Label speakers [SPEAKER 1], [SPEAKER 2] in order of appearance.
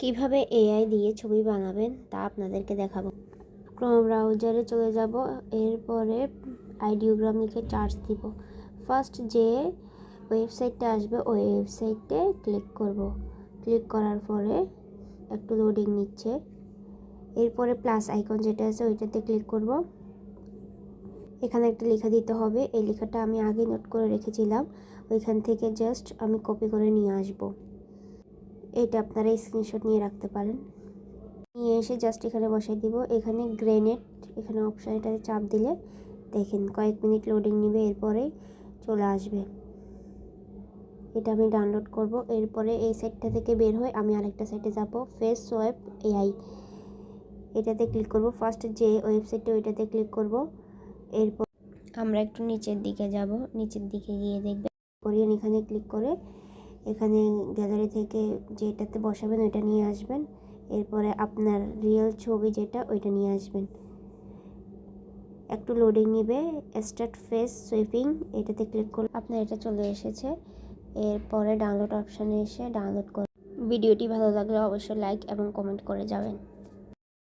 [SPEAKER 1] কিভাবে এআই দিয়ে ছবি বানাবেন তা আপনাদেরকে দেখাবো। ক্রোম ব্রাউজারে চলে যাব, এরপরে আইডিওগ্রাম লিখে সার্চ দিব। ফার্স্ট যে ওয়েবসাইটটা আসবে ওই ওয়েবসাইটে ক্লিক করব। ক্লিক করার পরে একটু লোডিং নিচ্ছে, এরপরে প্লাস আইকন যেটা আছে ওইটাতে ক্লিক করব। এখানে একটা লেখা দিতে হবে, এই লেখাটা আমি আগে নোট করে রেখেছিলাম, ওইখান থেকে জাস্ট আমি কপি করে নিয়ে আসব। এটা আপনারা স্ক্রিনশট নিয়ে রাখতে পারেন। নিয়ে এসে জাস্ট এখানে বসাই দিব। এখানে গ্রেনেড এখানে অপশান, এটাতে চাপ দিলে দেখেন কয়েক মিনিট লোডিং নেবে, এরপরে চলে আসবে। এটা আমি ডাউনলোড করব। এরপরে এই সাইটটা থেকে বের হয়ে আমি আরেকটা সাইটে যাব, ফেস সোয়াইপ এআই, এটাতে ক্লিক করব। ফার্স্ট যে ওয়েবসাইটটা ওইটাতে ক্লিক করব। এরপর আমরা একটু নিচের দিকে যাব, নিচের দিকে গিয়ে দেখবেন কোরিয়ান, এখানে ক্লিক করে এখানে গ্যালারি থেকে যেটাতে বসাবেন ওইটা নিয়ে আসবেন। এরপরে আপনার রিয়েল ছবি যেটা ওইটা নিয়ে আসবেন। একটু লোডিং নেবে। স্টার্ট ফেস সুইপিং এটাতে ক্লিক করলে আপনার এটা চলে এসেছে। এরপরে ডাউনলোড অপশানে এসে ডাউনলোড করুন। ভিডিওটি ভালো লাগলে অবশ্যই লাইক এবং কমেন্ট করে যাবেন।